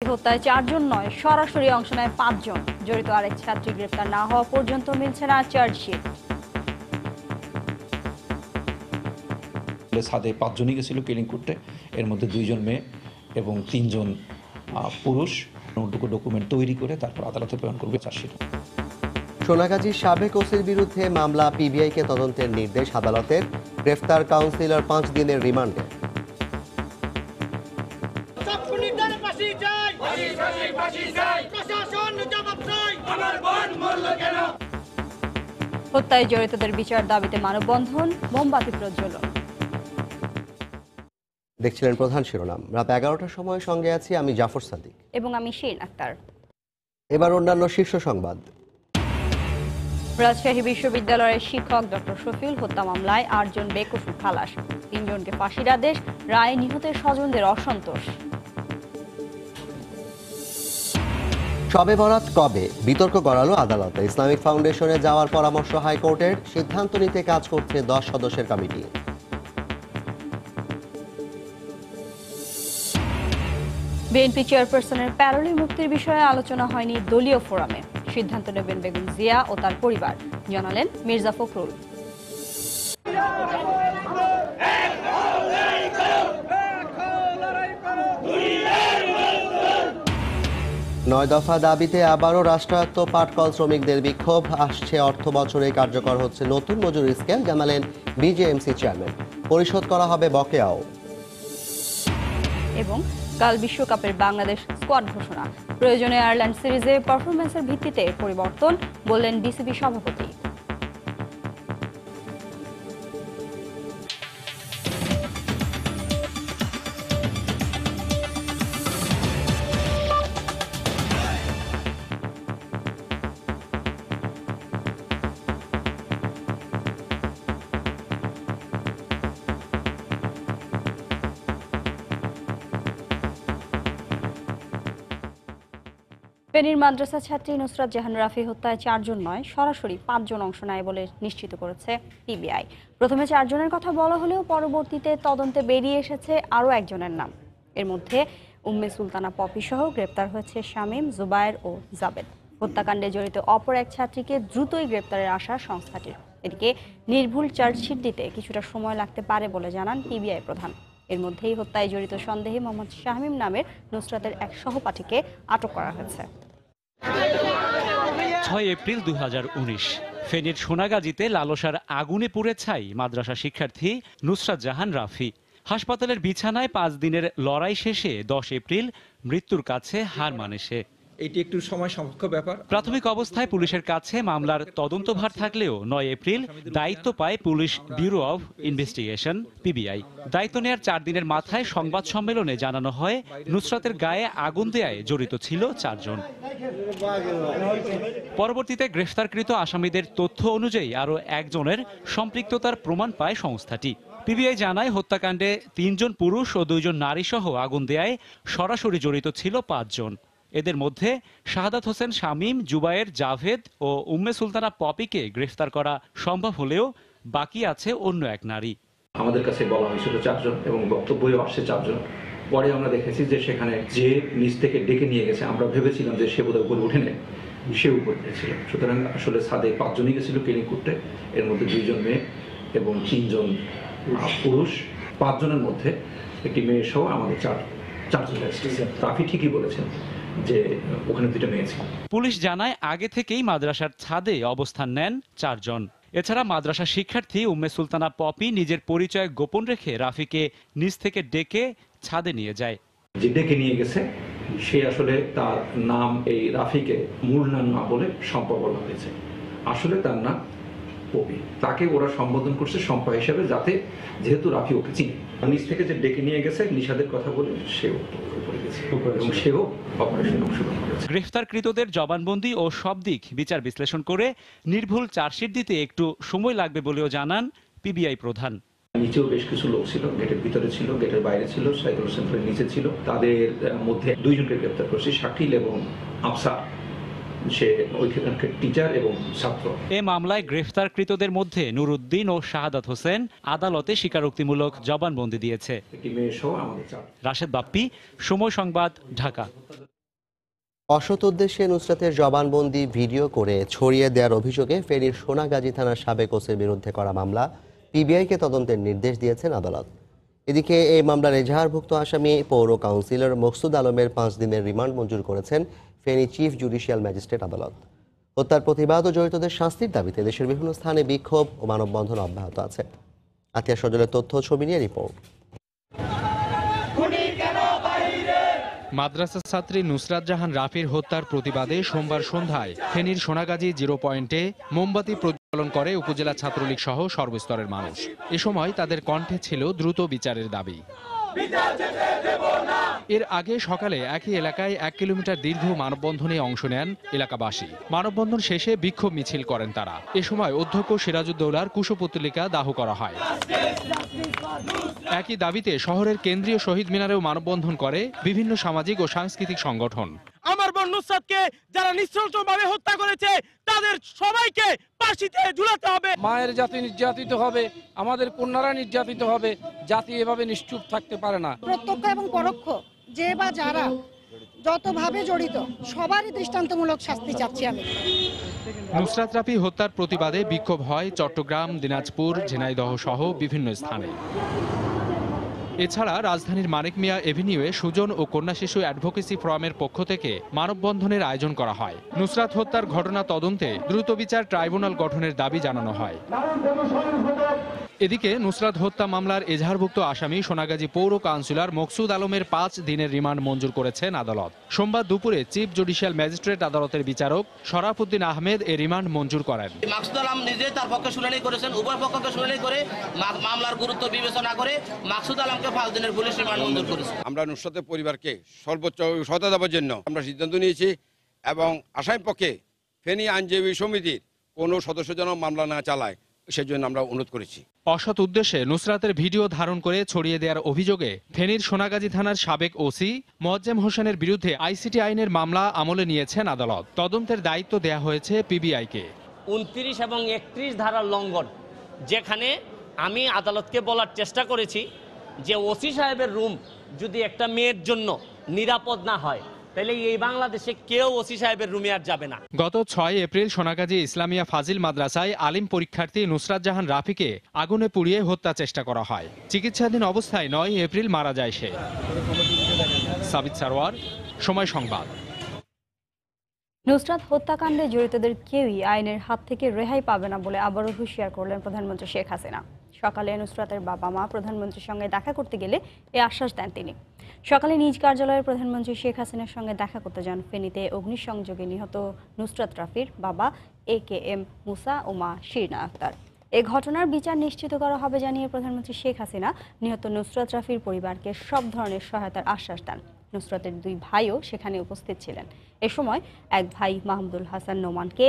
হত্যায় 4 জন নয়, সরাসরি অংশ নেয় 5 জন। জড়িত আরেক ছাত্রী গ্রেপ্তার না হওয়া পর্যন্ত মিলছে না চার্জশিট। ছাদে 5 জনই গেছিল কিলিং করতে, এর মধ্যে 2 জন মেয়ে এবং 3 জন পুরুষ। ডকুমেন্ট তৈরি করে তারপর আদালতে প্রেরণ করবে চার্জশিট। সোনাগাজীর সাবেক ওসির বিরুদ্ধে মামলা, পিবিআইকে তদন্তের নির্দেশ আদালতের। গ্রেফতার কাউন্সিলর 5 দিনের রিমান্ডে। হত্যায় জড়িতদের বিচার দাবিতে মানববন্ধন, মোমবাতি প্রজ্বলন। দেখছিলেন প্রধান শিরোনাম। রাত 11টার সময় সঙ্গে আছি আমি জাফর সাদিক এবং আমি শিরিন আক্তার। এবার অন্যান্য শীর্ষ সংবাদ। রাজশাহী বিশ্ববিদ্যালয়ের শিক্ষক ডক্টর শফিউল হত্যা মামলায় 8 জন বেকসুর খালাস, 3 জনকে ফাঁসির আদেশ। রায়ে নিহতের স্বজনদের অসন্তোষ। শবে বরাত কবে, বিতর্ক গড়ালো আদালতে। ইসলামিক ফাউন্ডেশনে যাওয়ার পরামর্শ হাইকোর্টের, সিদ্ধান্ত নিতে কাজ করছে 10 সদস্যের কমিটি। বিএনপি চেয়ারপারসনের প্যারোলে মুক্তির বিষয়ে আলোচনা হয়নি দলীয় ফোরামে। সিদ্ধান্ত নেবেন বেগম জিয়া ও তার পরিবার, জানালেন মির্জা ফখরুল। 9 দফা দাবিতে আবারও রাষ্ট্রায়ত্ত পাটকল শ্রমিকদের বিক্ষোভ। আসছে অর্থ বছরে কার্যকর হচ্ছে নতুন মজুরি স্কেল, জানালেন বিজেএমসি চেয়ারম্যান। পরিশোধ করা হবে বকেয়াও। এবং কাল বিশ্বকাপের বাংলাদেশ স্কোয়াড ঘোষণা, প্রয়োজনে আয়ারল্যান্ড সিরিজে পারফরম্যান্সের ভিত্তিতে পরিবর্তন, বললেন বিসিবি সভাপতি। ফেনীর মাদ্রাসা ছাত্রী নুসরাত জাহান রাফি হত্যায় 4 জন নয়, সরাসরি 5 জন অংশ নেয় বলে নিশ্চিত করেছে পিবিআই। প্রথমে 4 জনের কথা বলা হলেও পরবর্তীতে তদন্তে বেরিয়ে এসেছে আরও একজনের নাম। এর মধ্যে উম্মে সুলতানা পপি সহ গ্রেপ্তার হয়েছে শামীম, জুবায়ের ও জাবেদ। হত্যাকাণ্ডে জড়িত অপর এক ছাত্রীকে দ্রুতই গ্রেপ্তারের আশা সংস্থাটির। এদিকে নির্ভুল চার্জশিট দিতে কিছুটা সময় লাগতে পারে বলে জানান পিবিআই প্রধান। এর মধ্যেই হত্যায় জড়িত সন্দেহে মোহাম্মদ শামীম নামের নুসরাতের এক সহপাঠীকে আটক করা হয়েছে। 6 এপ্রিল 2019 ফেনীর সোনাগাজীতে লালসার আগুনে পুড়ে ছাই মাদ্রাসা শিক্ষার্থী নুসরাত জাহান রাফি। হাসপাতালের বিছানায় 5 দিনের লড়াই শেষে 10 এপ্রিল মৃত্যুর কাছে হার মানে সে। এটি একটু সময় সাপেক্ষ ব্যাপার। প্রাথমিক অবস্থায় পুলিশের কাছে মামলার তদন্তভার থাকলেও 9 এপ্রিল দায়িত্ব পায় police bureau of investigation PBI. দায়িত্ব নেওয়ার 4 দিনের মাথায় সংবাদ সম্মেলনে জানানো হয় নুসরাতের গায়ে আগুন দেয়ায় জড়িত ছিল 4 জন। পরবর্তীতে গ্রেফতারকৃত আসামিদের তথ্য অনুযায়ী আরও একজনের সম্পৃক্ততার প্রমাণ পায় সংস্থাটি। পিবিআই জানায় হত্যাকাণ্ডে 3 জন পুরুষ ও 2 জন নারী সহ আগুন দেয়ায় সরাসরি জড়িত ছিল 5 জন। এদের মধ্যে শাহাদাত হোসেন শামীম, জুবায়ের, জাভেদ ও উম্মে সুলতানা পপিকে গ্রেফতার করা সম্ভব হলেও বাকি আছে অন্য এক নারী। আমাদের কাছে বলা হয়েছিল 4 জন এবং বক্তব্যও আসছে 4 জন। পরে আমরা দেখেছি যে সেখানে যে নিচ থেকে ডেকে নিয়ে গেছে, আমরা ভেবেছিলাম যে সে বোধহয় উপরে উঠে নেয়, সে উপরে ছিল। সুতরাং আসলে ছাদে 5 জনই গেছিল ক্লিনিক করতে, এর মধ্যে 2 জন মেয়ে এবং 3 জন পুরুষ। 5 জনের মধ্যে একটি মেয়ে সহ আমাদের 4 জন এসেছে। রাফি ঠিকই বলেছেন যে ওখানে 2টা মেয়ে ছিল। পুলিশ জানায় আগে থেকেই মাদ্রাসার ছাদে অবস্থান নেন 4 জন। এছাড়া মাদ্রাসা শিক্ষার্থী উম্মে সুলতানা পপি নিজের পরিচয় গোপন রেখে রাফিকে নিচ থেকে ডেকে ছাদে নিয়ে যায়। যে ডেকে নিয়ে গেছে সে আসলে তার নাম এই রাফিকে মূল নাম না বলে শম্পা বলা হয়েছে, আসলে তার নাম পপি। তাকে ওরা সম্বোধন করছে শম্পা হিসেবে, যাতে যেহেতু রাফি ওকে চিনে। নিচ থেকে যে ডেকে নিয়ে গেছে নিষাদের কথা বলে সেও উপরে গেছে এবং সেও অপারেশনে অংশগ্রহণ করেছে। গ্রেফতারকৃতদের জবানবন্দি ও সব দিক বিচার বিশ্লেষণ করে নির্ভুল চার্জশিট দিতে একটু সময় লাগবে বলেও জানান পিবিআই প্রধান। নিচেও বেশ কিছু লোক ছিল, গেটের ভিতরে ছিল, গেটের বাইরে ছিল, সাইকেল সেন্টারের নিচে ছিল। তাদের মধ্যে 2 জনকে গ্রেফতার করেছে, শাকিল এবং আফসার, সে ওইখানকার টিচার এবং ছাত্র। এ মামলায় গ্রেফতারকৃতদের মধ্যে নুরুদ্দিন ও শাহাদাত হোসেন আদালতে স্বীকারোক্তিমূলক জবানবন্দি দিয়েছে। একটি মেয়ে সহ আমাদের 4। রাশেদ বাপ্পি, সময় সংবাদ, ঢাকা। অসৎ উদ্দেশ্যে নুসরাতের জবানবন্দি ভিডিও করে ছড়িয়ে দেওয়ার অভিযোগে ফেনীর সোনাগাজী থানার সাবেক ওসির বিরুদ্ধে করা মামলা পিবিআইকে তদন্তের নির্দেশ দিয়েছেন আদালত। এদিকে এই মামলার এজাহারভুক্ত আসামি পৌর কাউন্সিলর মকসুদ আলমের 5 দিনের রিমান্ড মঞ্জুর করেছেন ফেনী চিফ জুডিশিয়াল ম্যাজিস্ট্রেট আদালত। হত্যার প্রতিবাদ ও জড়িতদের শাস্তির দাবিতে দেশের বিভিন্ন স্থানে বিক্ষোভ ও মানববন্ধন অব্যাহত আছে। আতিয়া সজলের তথ্য ছবি নিয়ে রিপোর্ট। মাদ্রাসা ছাত্রী নুসরাত জাহান রাফির হত্যার প্রতিবাদে সোমবার সন্ধ্যায় ফেনীর সোনাগাজী 0 পয়েন্টে মোমবাতি প্রজ্বলন করে উপজেলা ছাত্রলীগ সহ সর্বস্তরের মানুষ। এ সময় তাদের কণ্ঠে ছিল দ্রুত বিচারের দাবি। এর আগে সকালে একই এলাকায় 1 কিলোমিটার দীর্ঘ মানববন্ধনে অংশ নেন এলাকাবাসী। মানববন্ধন শেষে বিক্ষোভ মিছিল করেন তারা। এ সময় অধ্যক্ষ সিরাজউদ্দৌলার কুশপুত্তলিকা দাহ করা হয়। একই দাবিতে শহরের কেন্দ্রীয় শহীদ মিনারেও মানববন্ধন করে বিভিন্ন সামাজিক ও সাংস্কৃতিক সংগঠন। আমার বোন নুসরাতকে যারা নৃশংসভাবে হত্যা করেছে তাদের সবাইকে ফাঁসিতে ঝুলাতে হবে। মায়ের জাতি নির্যাতিত হবে, আমাদের কন্যারা নির্যাতিত হবে, জাতি এভাবে নিশ্চুপ থাকতে পারে না। প্রত্যক্ষ এবং পরোক্ষ যে বা যারা যতভাবে জড়িত সবারই দৃষ্টান্তমূলক শাস্তি চাচ্ছি আমি। নুসরাত রাফি হত্যার প্রতিবাদে বিক্ষোভ হয় চট্টগ্রাম, দিনাজপুর, ঝিনাইদহ সহ বিভিন্ন স্থানে। এছাড়া রাজধানীর মানিক মিয়া এভিনিউয়ে সুজন ও কন্যা শিশু অ্যাডভোকেসি ফোরামের পক্ষ থেকে মানববন্ধনের আয়োজন করা হয়। নুসরাত হত্যার ঘটনা তদন্তে দ্রুত বিচার ট্রাইব্যুনাল গঠনের দাবি জানানো হয়। এদিকে নুসরাত হত্যা মামলার এজাহারভুক্ত আসামি সোনাগাজী পৌর কাউন্সিলর মকসুদ আলমের 5 দিনের রিমান্ড মঞ্জুর করেছেন আদালত। সোমবার দুপুরে চিফ জুডিশিয়াল ম্যাজিস্ট্রেট আদালতের বিচারক শরাফুদ্দিন আহমেদ এ রিমান্ড মঞ্জুর করেন। মাকসুদ আলম নিজে তার পক্ষে শুনানি করেছেন। উভয় পক্ষকে শুনানি করে মামলার গুরুত্ব বিবেচনা করে মাকসুদ আলমকে 5 দিনের পুলিশ রিমান্ড মঞ্জুর করেছে। আমরা নুসরাতের পরিবারকে সর্বোচ্চ সহায়তা দেওয়ার জন্য আমরা সিদ্ধান্ত নিয়েছি এবং আসামি পক্ষে ফেনী আইনজীবী সমিতির কোনো সদস্য যেন মামলা না চালায় সেজন্য আমরা অনুরোধ করেছি। অসৎ উদ্দেশ্যে নুসরাতের ভিডিও ধারণ করে ছড়িয়ে দেওয়ার অভিযোগে ফেনীর সোনাগাজী থানার সাবেক ওসি মোয়াজ্জেম হোসেনের বিরুদ্ধে আইসিটি আইনের মামলা আমলে নিয়েছেন আদালত। তদন্তের দায়িত্ব দেয়া হয়েছে পিবিআইকে। 29 এবং 31 ধারার লঙ্ঘন, যেখানে আমি আদালতকে বলার চেষ্টা করেছি যে ওসি সাহেবের রুম যদি একটা মেয়ের জন্য নিরাপদ না হয় তাহলে এই বাংলাদেশে কেউ ওসি সাহেবের রুমে আর যাবে না। গত 6 এপ্রিল সোনাগাজী ইসলামিয়া ফাজিল মাদ্রাসায় আলিম পরীক্ষার্থী নুসরাত জাহান রাফিকে আগুনে পুড়িয়ে হত্যা চেষ্টা করা হয়। চিকিৎসাধীন অবস্থায় 9 এপ্রিল মারা যায় সে। সাবিত সারওয়ার, সময় সংবাদ। নুসরাত হত্যাকাণ্ডে জড়িতদের কেউই আইনের হাত থেকে রেহাই পাবে না বলে আবারও হুঁশিয়ার করলেন প্রধানমন্ত্রী শেখ হাসিনা। সকালে নুসরাতের বাবা মা প্রধানমন্ত্রীর সঙ্গে দেখা করতে গেলে এই আশ্বাস দেন তিনি। সকালে নিজ কার্যালয়ে প্রধানমন্ত্রী শেখ হাসিনার সঙ্গে দেখা করতে যান ফেনীতে অগ্নিসংযোগে নিহত নুসরাত রাফির বাবা AKM মুসা ও মা শিরিনা আক্তার। এই ঘটনার বিচার নিশ্চিত করা হবে জানিয়ে প্রধানমন্ত্রী শেখ হাসিনা নিহত নুসরাত রাফির পরিবারকে সব ধরনের সহায়তার আশ্বাস দেন। নুসরাতের 2 ভাইও সেখানে উপস্থিত ছিলেন। এ সময় এক ভাই মাহমুদুল হাসান নোমানকে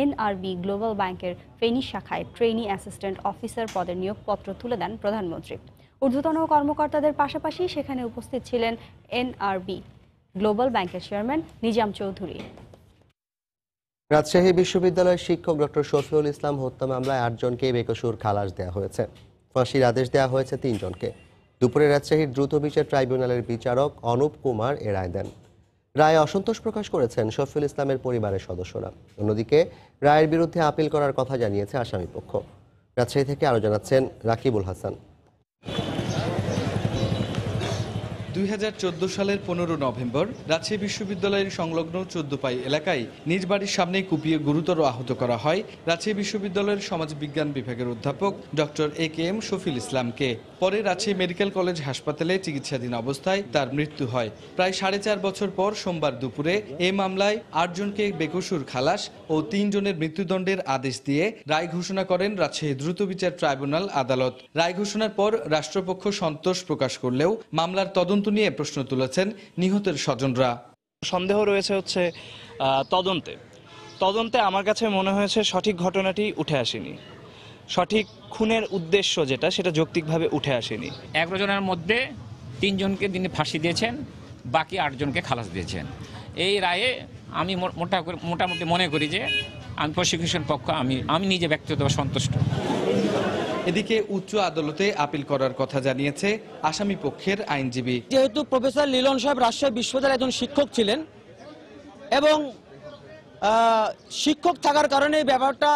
NRB গ্লোবাল ব্যাংকের ফেনী শাখায় ট্রেনি অ্যাসিস্ট্যান্ট অফিসার পদের নিয়োগপত্র তুলে দেন প্রধানমন্ত্রী। ঊর্ধ্বতন কর্মকর্তাদের পাশাপাশি সেখানে উপস্থিত ছিলেন NRB গ্লোবাল ব্যাংকের চেয়ারম্যান নিজাম চৌধুরী। রাজশাহী বিশ্ববিদ্যালয়ের শিক্ষক ডক্টর শফিউল ইসলাম হত্যা মামলায় 8 জনকে বেকসুর খালাস দেওয়া হয়েছে। ফাঁসির আদেশ দেওয়া হয়েছে 3 জনকে। দুপুরে রাজশাহীর দ্রুত বিচার ট্রাইব্যুনালের বিচারক অনুপ কুমার এ রায় দেন। রায়ে অসন্তোষ প্রকাশ করেছেন শফিউল ইসলামের পরিবারের সদস্যরা। অন্যদিকে রায়ের বিরুদ্ধে আপিল করার কথা জানিয়েছে আসামিপক্ষ। রাজশাহী থেকে আরও জানাচ্ছেন রাকিবুল হাসান। 2014 সালের 15 নভেম্বর রাজশাহী বিশ্ববিদ্যালয়ের সংলগ্ন 14 পাই এলাকায় নিজ বাড়ির সামনে কুপিয়ে গুরুতর আহত করা হয় রাজশাহী বিশ্ববিদ্যালয়ের সমাজবিজ্ঞান বিভাগের অধ্যাপক ডক্টর AKM শফিউল ইসলামকে। পরে রাজশাহী মেডিকেল কলেজ হাসপাতালে চিকিৎসাধীন অবস্থায় তার মৃত্যু হয়। প্রায় 4.5 বছর পর সোমবার দুপুরে এই মামলায় 8 জনকে বেকসুর খালাস ও 3 জনের মৃত্যুদণ্ডের আদেশ দিয়ে রায় ঘোষণা করেন রাজশাহী দ্রুত বিচার ট্রাইব্যুনাল আদালত। রায় ঘোষণার পর রাষ্ট্রপক্ষ সন্তোষ প্রকাশ করলেও মামলার তদন্ত নিয়ে প্রশ্ন তুলেছেন নিহতের স্বজনরা। সন্দেহ রয়েছে হচ্ছে তদন্তে আমার কাছে মনে হয়েছে সঠিক ঘটনাটি উঠে আসেনি, সঠিক খুনের উদ্দেশ্য যেটা সেটা যৌক্তিকভাবে উঠে আসেনি। 11 জনের মধ্যে 3 জনকে তিনি ফাঁসি দিয়েছেন, বাকি 8 জনকে খালাস দিয়েছেন। এই রায়ে আমি মোটামুটি মনে করি যে আমি প্রসিকিউশন পক্ষ আমি নিজে ব্যক্তিগতভাবে সন্তুষ্ট। এদিকে উচ্চ আদালতে আপিল করার কথা জানিয়েছে আসামি পক্ষের আইনজীবী। যেহেতু প্রফেসর লিলন সাহেব রাজশাহী বিশ্ববিদ্যালয়ের একজন শিক্ষক ছিলেন এবং শিক্ষক থাকার কারণে এই ব্যাপারটা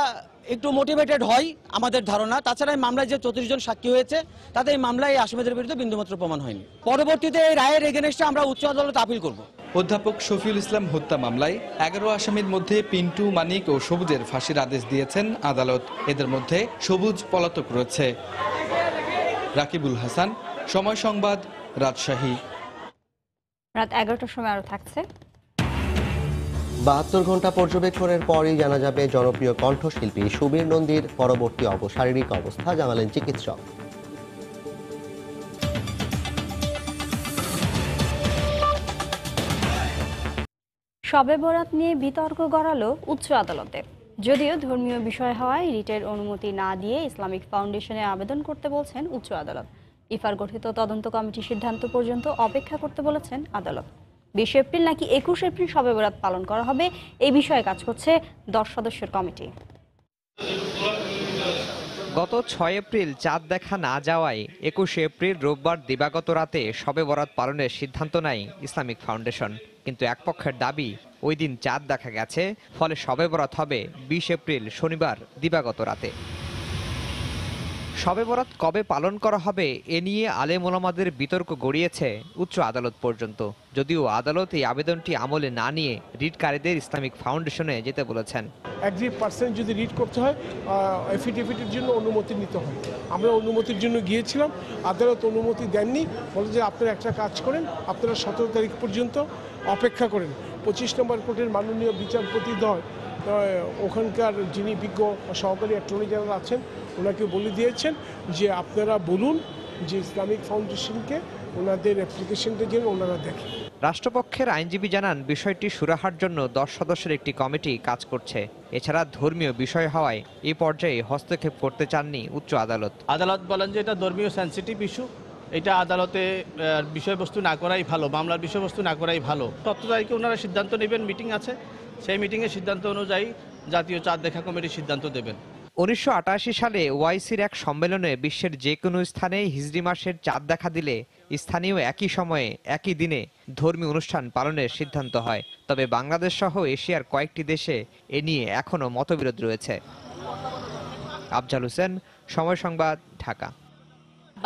একটু মোটিভেটেড হয় আমাদের ধারণা। তাছাড়া এই মামলায় যে 34 জন সাক্ষী হয়েছে তাতে এই মামলায় আসামিদের বিরুদ্ধে বিন্দুমাত্র প্রমাণ হয়নি। পরবর্তীতে এই রায়ের এগেনস্টে আমরা উচ্চ আদালতে আপিল করব। অধ্যাপক শফিউল ইসলাম হত্যা মামলায় 11 আসামির মধ্যে পিন্টু, মানিক ও সবুজের ফাঁসির আদেশ দিয়েছেন আদালত। এদের মধ্যে সবুজ পলাতক রয়েছে। রাকিবুল হাসান, সময় সংবাদ, রাজশাহী। রাত 11টার সময় আরো থাকছে 72 ঘন্টা পর্যবেক্ষণের পরই জানা যাবে জনপ্রিয় কণ্ঠশিল্পী সুবীর নন্দীর পরবর্তী শারীরিক অবস্থা, জানালেন চিকিৎসক। শবে বরাত নিয়ে বিতর্ক গড়ালো উচ্চ আদালতে। যদিও ধর্মীয় বিষয় হওয়ায় রিটের অনুমতি না দিয়ে ইসলামিক ফাউন্ডেশনে আবেদন করতে বলছেন উচ্চ আদালত। ইফার গঠিত তদন্ত কমিটির সিদ্ধান্ত পর্যন্ত অপেক্ষা করতে বলেছেন আদালত। 20 এপ্রিল নাকি 21 এপ্রিল শবে বরাত পালন করা হবে এই বিষয়ে কাজ করছে 10 সদস্যের কমিটি। গত 6 এপ্রিল চাঁদ দেখা না যাওয়ায় 21 এপ্রিল রোববার দিবাগত রাতে শবে বরাত পালনের সিদ্ধান্ত নেয় ইসলামিক ফাউন্ডেশন। কিন্তু এক পক্ষের দাবি ওই দিন চাঁদ দেখা গেছে, ফলে শবে বরাত হবে 20 এপ্রিল শনিবার দিবাগত রাতে। শবে বরাত কবে পালন করা হবে এ নিয়ে আলেম ওলামাদের বিতর্ক গড়িয়েছে উচ্চ আদালত পর্যন্ত। যদিও আদালত এই আবেদনটি আমলে না নিয়ে রিটকারীদের ইসলামিক ফাউন্ডেশনে যেতে বলেছেন। 1% যদি রিড করতে হয় এফিডেভিটের জন্য অনুমতি নিতে হয়। আমরা অনুমতির জন্য গিয়েছিলাম, আদালত অনুমতি দেননি, বলে যে আপনারা একটা কাজ করেন, আপনারা 17 তারিখ পর্যন্ত অপেক্ষা করেন। 25 নম্বর কোর্টের মাননীয় বিচারপতিদ্বয় ওখানকার যিনি বিজ্ঞ সহকারী অ্যাটর্নি জেনারেল আছেন ওনাকে বলে দিয়েছেন যে আপনারা বলুন যে ইসলামিক ফাউন্ডেশনকে ওনাদের অ্যাপ্লিকেশনটা যেন ওনারা দেখেন। রাষ্ট্রপক্ষের আইনজীবী জানান বিষয়টি সুরাহার জন্য 10 সদস্যের একটি কমিটি কাজ করছে। এছাড়া ধর্মীয় বিষয় হওয়ায় এই পর্যায়ে হস্তক্ষেপ করতে চাননি উচ্চ আদালত। আদালত বলেন যে এটা ধর্মীয় সেন্সিটিভ ইস্যু, এটা আদালতে বিষয়বস্তু না করাই ভালো, মামলার বিষয়বস্তু না করাই ভালো। 17 তারিখে ওনারা সিদ্ধান্ত নেবেন, মিটিং আছে, সেই মিটিংয়ের সিদ্ধান্ত অনুযায়ী জাতীয় চাঁদ দেখা কমিটির সিদ্ধান্ত দেবেন। 1988 সালে ওআইসির এক সম্মেলনে বিশ্বের যে কোনো স্থানে হিজরি মাসের চাঁদ দেখা দিলে স্থানীয় একই সময়ে একই দিনে ধর্মীয় অনুষ্ঠান পালনের সিদ্ধান্ত হয়। তবে বাংলাদেশ সহ এশিয়ার কয়েকটি দেশে এ নিয়ে এখনও মতবিরোধ রয়েছে। আফজাল হোসেন, সময় সংবাদ, ঢাকা।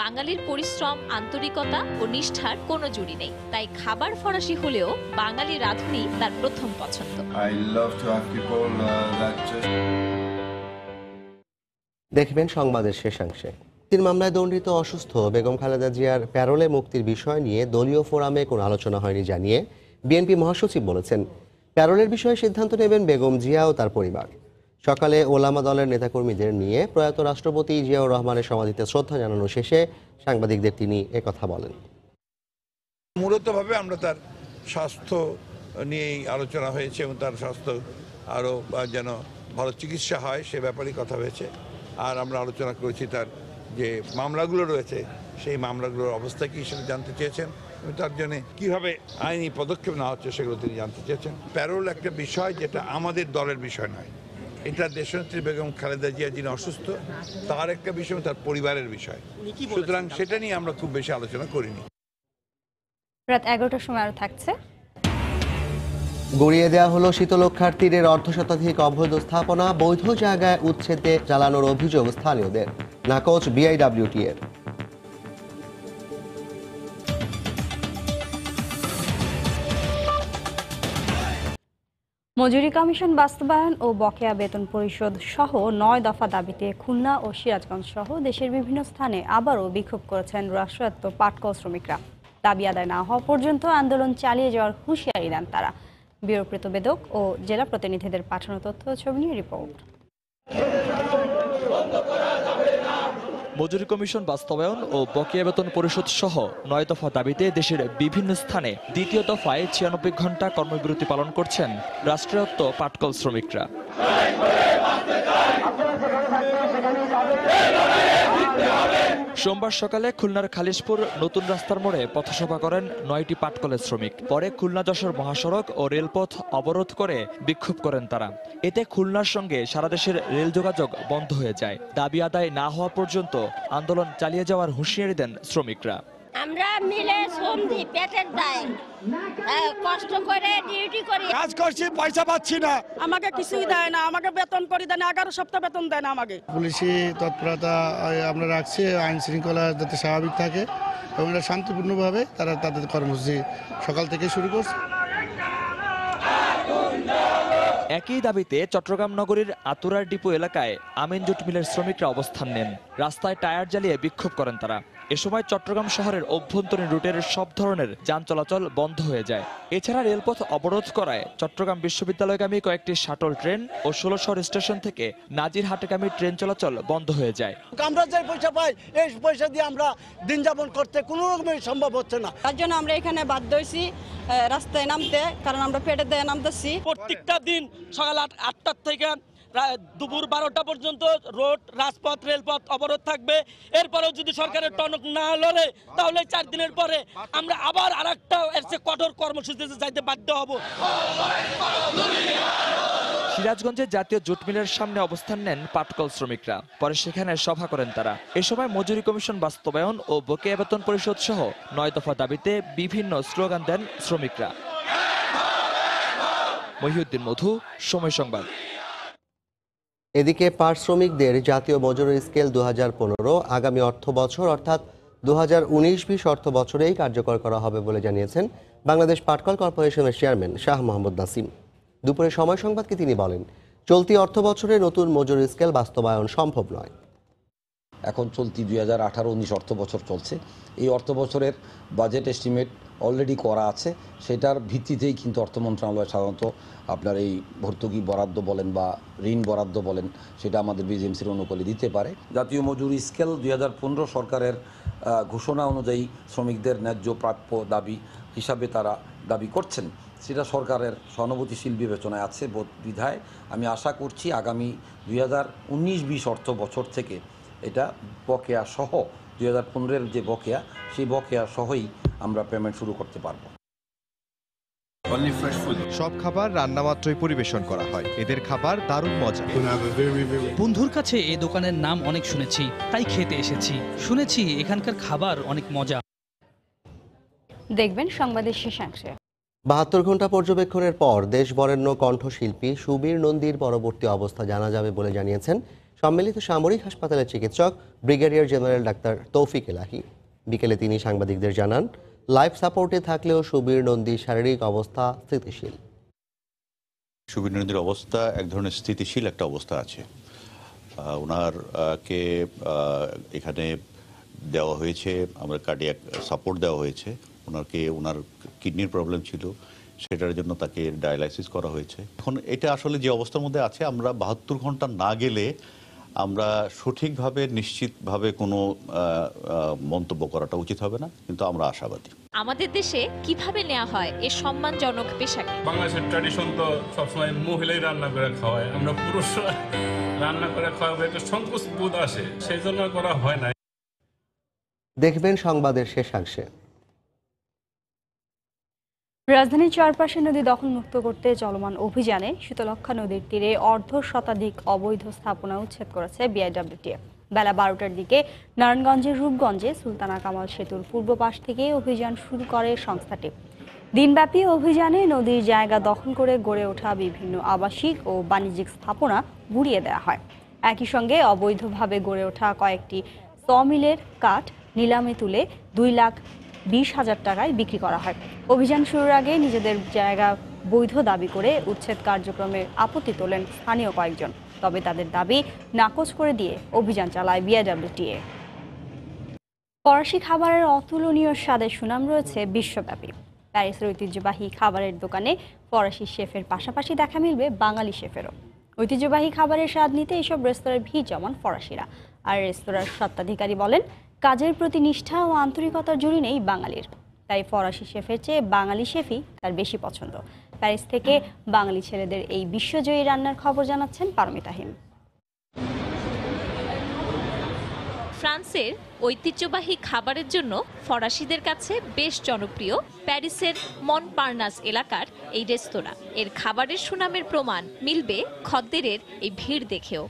বাঙালির পরিশ্রম, আন্তরিকতা ও নিষ্ঠার কোনো জুড়ি নেই, তাই খাবার ফরাসি হলেও বাঙালি রাঁধুনি তার প্রথম পছন্দ। দেখবেন সংবাদের শেষাংশে। মামলায় দণ্ডিত অসুস্থ বেগম খালেদা জিয়ার প্যারোলে মুক্তির বিষয় নিয়ে দলীয় ফোরামে কোনো আলোচনা হয়নি জানিয়ে বিএনপি মহাসচিব বলেছেন, প্যারোলের বিষয়ে সিদ্ধান্ত নেবেন বেগম জিয়া ও তার পরিবার। সকালে ওলামা দলের নেতাকর্মীদের নিয়ে প্রয়াত রাষ্ট্রপতি জিয়াউর রহমানের সমাধিতে শ্রদ্ধা জানানো শেষে সাংবাদিকদের তিনি একথা বলেন। মূলতভাবে আমরা তার স্বাস্থ্য নিয়েই আলোচনা হয়েছে এবং তার স্বাস্থ্য আরও যেন ভালো চিকিৎসা হয় সে ব্যাপারেই কথা হয়েছে। আর আমরা আলোচনা করেছি তার যে মামলাগুলো রয়েছে সেই মামলাগুলোর অবস্থা কী সেটা জানতে চেয়েছেন এবং তার জন্য কীভাবে আইনি পদক্ষেপ নেওয়া হচ্ছে সেগুলো তিনি জানতে চেয়েছেন। প্যারোল একটা বিষয় যেটা আমাদের দলের বিষয় নয়, এটা দেশনেত্রী বেগম খালেদা জিয়া যিনি অসুস্থ তার একটা বিষয়, তার পরিবারের বিষয়, সুতরাং সেটা নিয়ে আমরা খুব বেশি আলোচনা করিনি। রাত 11টার সময় আরো থাকছে। গড়িয়ে দেওয়া হলো শীতলক্ষার তীরের অর্ধশতাধিক অবৈধ স্থাপনা, বৈধ জায়গায় উচ্ছেদে চালানোর অভিযোগ স্থানীয়দের, নাকচ বিআইডব্লিউটি এর। মজুরি কমিশন বাস্তবায়ন ও বকেয়া বেতন পরিশোধ সহ 9 দফা দাবিতে খুলনা ও সিরাজগঞ্জ সহ দেশের বিভিন্ন স্থানে আবারও বিক্ষোভ করেছেন রাষ্ট্রায়ত্ত পাটকল শ্রমিকরা। দাবি আদায় না হওয়া পর্যন্ত আন্দোলন চালিয়ে যাওয়ার হুঁশিয়ারি দেন তারা। ব্যুরো প্রতিবেদক ও জেলা প্রতিনিধিদের পাঠানো তথ্য ছবি নিয়ে রিপোর্ট। মজুরি কমিশন বাস্তবায়ন ও বকেয়া বেতন পরিশোধ সহ 9 দফা দাবিতে দেশের বিভিন্ন স্থানে দ্বিতীয় দফায় 96 ঘন্টা কর্মবিরতি পালন করছেন রাষ্ট্রায়ত্ত পাটকল শ্রমিকরা। সোমবার সকালে খুলনার খালিশপুর নতুন রাস্তার মোড়ে পথসভা করেন 9টি পাটকলের শ্রমিক। পরে খুলনা যশোর মহাসড়ক ও রেলপথ অবরোধ করে বিক্ষোভ করেন তারা। এতে খুলনার সঙ্গে সারা দেশের রেল যোগাযোগ বন্ধ হয়ে যায়। দাবি আদায় না হওয়া পর্যন্ত আন্দোলন চালিয়ে যাওয়ার হুঁশিয়ারি দেন শ্রমিকরা। আমরা মিলে শ্রম দিই পেটের দায়, কষ্ট করে ডিউটি করি, কাজ করছি, পয়সা পাচ্ছি না, আমাকে কিছুই দেয় না, আমাকে বেতন করে দেয় না, 11 সপ্তাহ বেতন দেয় না আমাকে। পুলিশি তৎপরতা আমরা রাখছি, আইন শৃঙ্খলা যাতে স্বাভাবিক থাকে এবং এটা শান্তিপূর্ণভাবে তারা তাদের কর্মসূচি সকাল থেকে শুরু করছে। একই দাবিতে চট্টগ্রাম নগরীর আতুরার ডিপো এলাকায় আমিন জুট মিলের শ্রমিকরা অবস্থান নেন। রাস্তায় টায়ার জ্বালিয়ে বিক্ষোভ করেন তারা। এ সময় চট্টগ্রাম শহরের অভ্যন্তরীণ রুটের সব ধরনের যান চলাচল বন্ধ হয়ে যায়। এছাড়া রেলপথ অবরোধ করায় চট্টগ্রাম বিশ্ববিদ্যালয়গামী কয়েকটি শাটল ট্রেন ও 16 শহর স্টেশন থেকে নাজিরহাটগামী ট্রেন চলাচল বন্ধ হয়ে যায়। আমরা যে পয়সা পাই এই পয়সা দিয়ে আমরা দিন যাপন করতে কোনো রকমের সম্ভব হচ্ছে না। তার জন্য আমরা এখানে বাধ্য হয়েছি রাস্তায় নামতে, কারণ আমরা পেটের দায়ে নামতেছি। প্রত্যেকটা দিন সকাল 8টার থেকে দুপুর 12টা পর্যন্ত রোড, রাজপথ, রেলপথ অবরোধ থাকবে। এরপরেও যদি সরকারের টনক না লড়ে তাহলে 4 দিনের পরে আমরা আবার আরেকটা এর চেয়ে কঠোর কর্মসূচিতে যাইতে বাধ্য হব। সিরাজগঞ্জে জাতীয় জুট মিলের সামনে অবস্থান নেন পাটকল শ্রমিকরা। পরে সেখানে সভা করেন তারা। এ সময় মজুরি কমিশন বাস্তবায়ন ও বকেয়া বেতন পরিশোধ সহ 9 দফা দাবিতে বিভিন্ন স্লোগান দেন শ্রমিকরা। মহিউদ্দিন মধু, সময় সংবাদ। এদিকে পাট শ্রমিকদের জাতীয় মজুরি স্কেল 2015 আগামী অর্থ বছর অর্থাৎ 2019-20 অর্থ বছরেই কার্যকর করা হবে বলে জানিয়েছেন বাংলাদেশ পাটকল কর্পোরেশনের চেয়ারম্যান শাহ মোহাম্মদ নাসিম। দুপুরে সময় সংবাদকে তিনি বলেন, চলতি অর্থ বছরে নতুন মজুরি স্কেল বাস্তবায়ন সম্ভব নয়। এখন চলতি 2018-19 অর্থ বছর চলছে। এই অর্থ বছরের বাজেট এস্টিমেট অলরেডি করা আছে, সেটার ভিত্তিতেই কিন্তু অর্থ মন্ত্রণালয় সাধারণত আপনার এই ভর্তুকি বরাদ্দ বলেন বা ঋণ বরাদ্দ বলেন সেটা আমাদের বিজিএমসির অনুকূলে দিতে পারে। জাতীয় মজুরি স্কেল 2015 সরকারের ঘোষণা অনুযায়ী শ্রমিকদের ন্যায্য প্রাপ্য দাবি হিসাবে তারা দাবি করছেন, সেটা সরকারের সহানুভূতিশীল বিবেচনায় আছে বিধায় আমি আশা করছি আগামী 2019-20 অর্থ বছর থেকে এটা বকেয়া সহ 2015-এর যে বকেয়া সেই বকেয়া সহই আমরা পেমেন্ট শুরু করতে পারবো। সব খাবার রান্না মাত্রই পরিবেশন করা হয়, এদের খাবার দারুণ মজা। বন্ধুর কাছে এই দোকানের নাম অনেক শুনেছি, তাই খেতে এসেছি। শুনেছি এখানকার খাবার অনেক মজা। দেখবেন সংবাদের শেষাংশে। 72 ঘন্টা পর্যবেক্ষণের পর দেশ বরেণ্য কণ্ঠশিল্পী সুবীর নন্দীর পরবর্তী অবস্থা জানা যাবে বলে জানিয়েছেন সম্মিলিত সামরিক হাসপাতালের চিকিৎসক ব্রিগেডিয়ার জেনারেল ডাক্তার তৌফিক এলাহী। বিকেলে তিনি সাংবাদিকদের জানান, লাইফ সাপোর্টে থাকলেও সুবীর নন্দীর শারীরিক অবস্থা স্থিতিশীল। সুবীর নন্দীর অবস্থা এক ধরনের স্থিতিশীল একটা অবস্থা আছে। ওনারকে এখানে দেওয়া হয়েছে, আমরা কার্ডিয়াক সাপোর্ট দেওয়া হয়েছে। ওনার কিডনির প্রবলেম ছিল, সেটার জন্য তাকে ডায়ালাইসিস করা হয়েছে। এখন এটা আসলে যে অবস্থার মধ্যে আছে, আমরা 72 ঘন্টা না গেলে আমরা সঠিকভাবে নিশ্চিতভাবে কোনো মন্তব্য করাটা উচিত হবে না, কিন্তু আমরা আশাবাদী। আমাদের দেশে কিভাবে নেওয়া হয় এই সম্মানজনক পেশাকে? বাংলাদেশের ট্র্যাডিশন তো সবসময় মহিলাই রান্না করে খাওয়ায়, আমরা পুরুষরা রান্না করে খাওয়াবো একটা সংকোচ বোধ আসে, সেই জন্য করা হয় না। দেখবেন সংবাদের শেষাংশে। রাজধানীর চারপাশে নদী দখলমুক্ত করতে চলমান অভিযানে শীতলক্ষ্যা নদীর তীরে অর্ধশতাধিক অবৈধ স্থাপনা উচ্ছেদ করেছে বিআইডব্লিউটিএফ। বেলা 12টার দিকে নারায়ণগঞ্জের রূপগঞ্জে সুলতানা কামাল সেতুর পূর্ব পাশ থেকে অভিযান শুরু করে সংস্থাটি। দিনব্যাপী অভিযানে নদীর জায়গা দখল করে গড়ে ওঠা বিভিন্ন আবাসিক ও বাণিজ্যিক স্থাপনা গুঁড়িয়ে দেওয়া হয়। একই সঙ্গে অবৈধভাবে গড়ে ওঠা কয়েকটি সমিলের কাঠ নিলামে তুলে 2,20,000 টাকায় বিক্রি করা হয়। অভিযান শুরুর আগে নিজেদের জায়গা বৈধ দাবি করে উচ্ছেদ কার্যক্রমে আপত্তি তোলেন স্থানীয় কয়েকজন, তবে তাদের দাবি নাকচ করে দিয়ে অভিযান চালায় বিআইডব্লিউটিএ। ফরাসি খাবারের অতুলনীয় স্বাদের সুনাম রয়েছে বিশ্বব্যাপী। প্যারিসের ঐতিহ্যবাহী খাবারের দোকানে ফরাসি শেফের পাশাপাশি দেখা মিলবে বাঙালি শেফেরও। ঐতিহ্যবাহী খাবারের স্বাদ নিতে এইসব রেস্তোরাঁয় ভিড় জমান ফরাসিরা। আর রেস্তোরাঁর স্বত্বাধিকারী বলেন, কাজের প্রতি নিষ্ঠা ও আন্তরিকতার জুড়ি নেই বাঙালির, তাই ফরাসি শেফের চেয়ে বাঙালি শেফই তার বেশি পছন্দ। প্যারিস থেকে বাঙালি ছেলেদের এই বিশ্বজয়ী রান্নার খবর জানাচ্ছেন পারমিতা হিম। ফ্রান্সের ঐতিহ্যবাহী খাবারের জন্য ফরাসিদের কাছে বেশ জনপ্রিয় প্যারিসের মনপার্নাস এলাকার এই রেস্তোরাঁ। এর খাবারের সুনামের প্রমাণ মিলবে খদ্দেরের এই ভিড় দেখেও।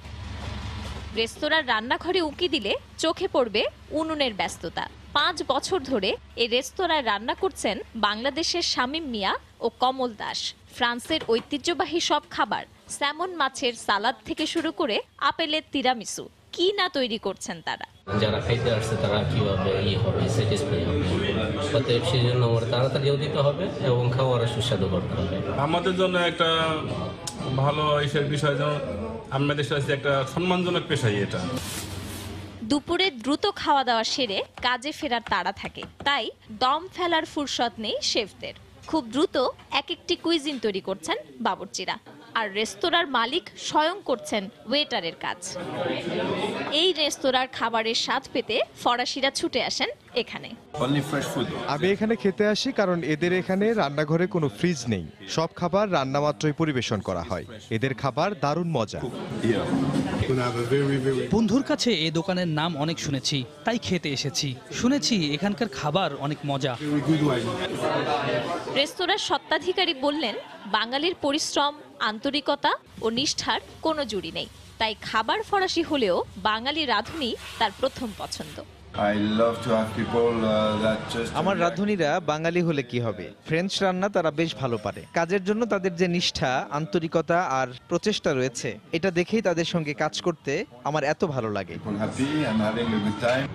রেস্তোরাঁর রান্নাঘরে উঁকি দিলে চোখে পড়বে উনুনের ব্যস্ততা। 5 বছর ধরে এই রেস্তোরাঁয় রান্না করছেন বাংলাদেশের শামীম মিয়া ও কমল দাস। ফ্রান্সের ঐতিহ্যবাহী সব খাবার, স্যামন মাছের সালাদ থেকে শুরু করে আপেলের তিরামিসু, কি না তৈরি করছেন তারা। যারা খাইতে আসছে তারা কিভাবে হবে, স্যাটিসফাই হবে, অতএব সেই জন্য আমার তাড়াতাড়িও দিতে হবে এবং খাওয়ার সুস্বাদু করতে হবে। আমাদের জন্য একটা ভালো বিষয় যেন আমাদের সাথে একটা সম্মানজনক পেশাই এটা। দুপুরে দ্রুত খাওয়া দাওয়া সেরে কাজে ফেরার তাড়া থাকে, তাই দম ফেলার ফুরসত নেই শেফদের। খুব দ্রুত এক একটি কুইজিন তৈরি করছেন বাবুর্চিরা, আর রেস্তোরাঁর মালিক স্বয়ং করছেন ওয়েটারের কাজ। এই রেস্তোরাঁর খাবারের স্বাদ পেতে ফরাসিরা ছুটে আসেন এখানে। আমি এখানে খেতে আসি কারণ এদের এখানে রান্নাঘরে কোনো ফ্রিজ নেই, সব খাবার রান্না মাত্রই পরিবেশন করা হয়। এদের খাবার দারুণ মজা। বন্ধুর কাছে এই দোকানের নাম অনেক শুনেছি, তাই খেতে এসেছি। শুনেছি এখানকার খাবার অনেক মজা। রেস্তোরাঁর স্বত্বাধিকারী বললেন, বাঙালির পরিশ্রম, আন্তরিকতা ও নিষ্ঠার কোনো জুড়ি নেই, তাই খাবার ফরাসি হলেও বাঙালি রাঁধুনি তার প্রথম পছন্দ। আমার রাঁধুনিরা বাঙালি হলে কি হবে, ফ্রেঞ্চ রান্না তারা বেশ ভালো পারে। কাজের জন্য তাদের যে নিষ্ঠা, আন্তরিকতা আর প্রচেষ্টা রয়েছে, এটা দেখেই তাদের সঙ্গে কাজ করতে আমার এত ভালো লাগে।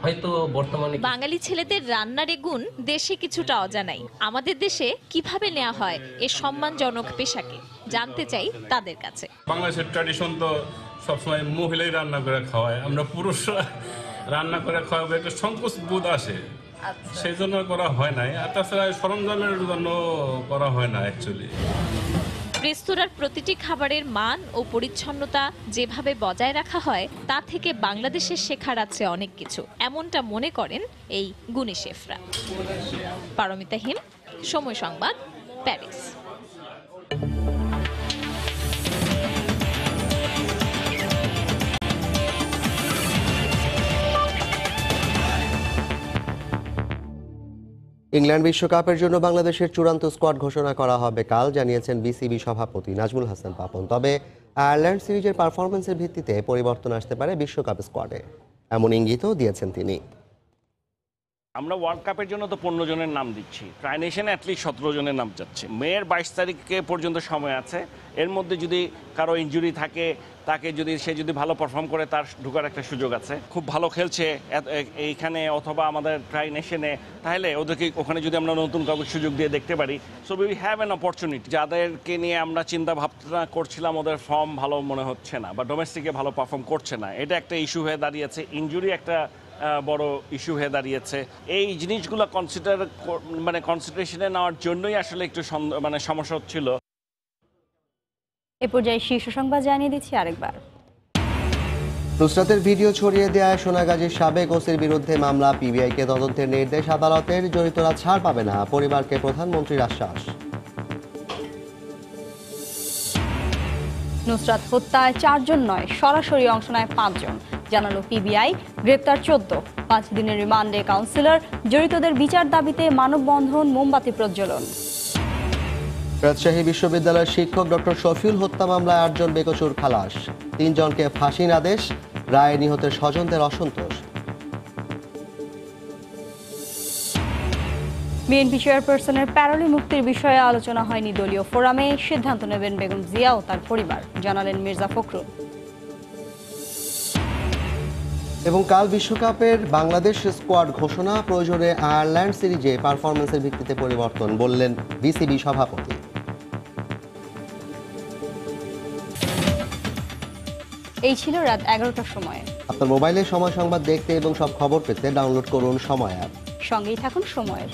হয়তো বর্তমানে বাঙালি ছেলেদের রান্নার এ গুণ দেশে কিছুটা অজানাই। আমাদের দেশে কিভাবে নেওয়া হয় এ সম্মানজনক পেশাকে, জানতে চাই তাদের কাছে। বাংলাদেশের ট্র্যাডিশন তো সবসময় মহিলাই রান্না করে খাওয়ায়, আমরা পুরুষরা রান্না করে খাওয়াবে একটা সংকোচ বোধ আসে, সেই জন্য করা হয় নাই। আর তাছাড়া সরঞ্জামের জন্য করা হয় না অ্যাকচুয়ালি। রেস্তোরাঁর প্রতিটি খাবারের মান ও পরিচ্ছন্নতা যেভাবে বজায় রাখা হয়, তা থেকে বাংলাদেশের শেখার আছে অনেক কিছু, এমনটা মনে করেন এই গুণী শেফরা। পারমিতা হিম, সময় সংবাদ, প্যারিস। ইংল্যান্ড বিশ্বকাপের জন্য বাংলাদেশের চূড়ান্ত স্কোয়াড ঘোষণা করা হবে কাল, জানিয়েছেন বিসিবি সভাপতি নাজমুল হাসান পাপন। তবে আয়ারল্যান্ড সিরিজের পারফরমেন্সের ভিত্তিতে পরিবর্তন আসতে পারে বিশ্বকাপ স্কোয়াডে, এমন ইঙ্গিতও দিয়েছেন তিনি। আমরা ওয়ার্ল্ড কাপের জন্য তো 15 জনের নাম দিচ্ছি, ট্রাই নেশনে অ্যাটলিস্ট 17 জনের নাম যাচ্ছে। মেয়ের 22 তারিখে পর্যন্ত সময় আছে, এর মধ্যে যদি কারো ইনজুরি থাকে, তাকে সে যদি ভালো পারফর্ম করে, তার ঢোকার একটা সুযোগ আছে। খুব ভালো খেলছে এইখানে অথবা আমাদের ট্রাই নেশনে, তাহলে ওদেরকে ওখানে যদি আমরা নতুন কাউকে সুযোগ দিয়ে দেখতে পারি, so we have an opportunity. যাদেরকে নিয়ে আমরা চিন্তা ভাবনা করছিলাম ওদের ফর্ম ভালো মনে হচ্ছে না বা ডোমেস্টিকে ভালো পারফর্ম করছে না, এটা একটা ইস্যু হয়ে দাঁড়িয়েছে। ইনজুরি একটা বড় ইস্যু হয়ে দাঁড়িয়েছে। এই জিনিসগুলো কনসিডারেশনে নেওয়ার জন্যই আসলে একটু সমস্যা হচ্ছিল। এ পর্যায়ে শীর্ষ সংবাদ জানিয়ে দিচ্ছি আরেকবার। নুসরাতের ভিডিও ছড়িয়ে দেওয়ায় সোনাগাজীর সাবেক ওসির বিরুদ্ধে মামলা, পিবিআইকে তদন্তের নির্দেশ আদালতের, জড়িতরা ছাড় পাবে না, পরিবারকে প্রধানমন্ত্রীর আশ্বাস। নুসরাত হত্যায় 4 জন নয়, সরাসরি অংশ নেয় 5 জন, জানালো পিবিআই। গ্রেপ্তার 14, 5 দিনের রিমান্ডে কাউন্সিলর। জড়িতদের বিচার দাবিতে মানববন্ধন, মোমবাতি প্রজ্বলন। রাজশাহী বিশ্ববিদ্যালয়ের শিক্ষক ডক্টর শফিউল হত্যা মামলায় 8 জন বেকসুর খালাস, 3 জনকে ফাঁসির আদেশ, রায়ে নিহতের স্বজনদের অসন্তোষ। বিএনপি চেয়ারপারসনের প্যারোলে মুক্তির বিষয়ে আলোচনা হয়নি দলীয় ফোরামে, সিদ্ধান্ত নেবেন বেগম জিয়া ও তার পরিবার, জানালেন মির্জা ফখরুল। এবং কাল বিশ্বকাপের বাংলাদেশ স্কোয়াড ঘোষণা, প্রয়োজনে আয়ারল্যান্ড সিরিজে পারফরমেন্সের ভিত্তিতে পরিবর্তন, বললেন বিসিবি সভাপতি। এই ছিল রাত 11টার সময়। আপনার মোবাইলে সময় সংবাদ দেখতে এবং সব খবর পেতে ডাউনলোড করুন সময় অ্যাপ। সঙ্গেই থাকুন সময়ের।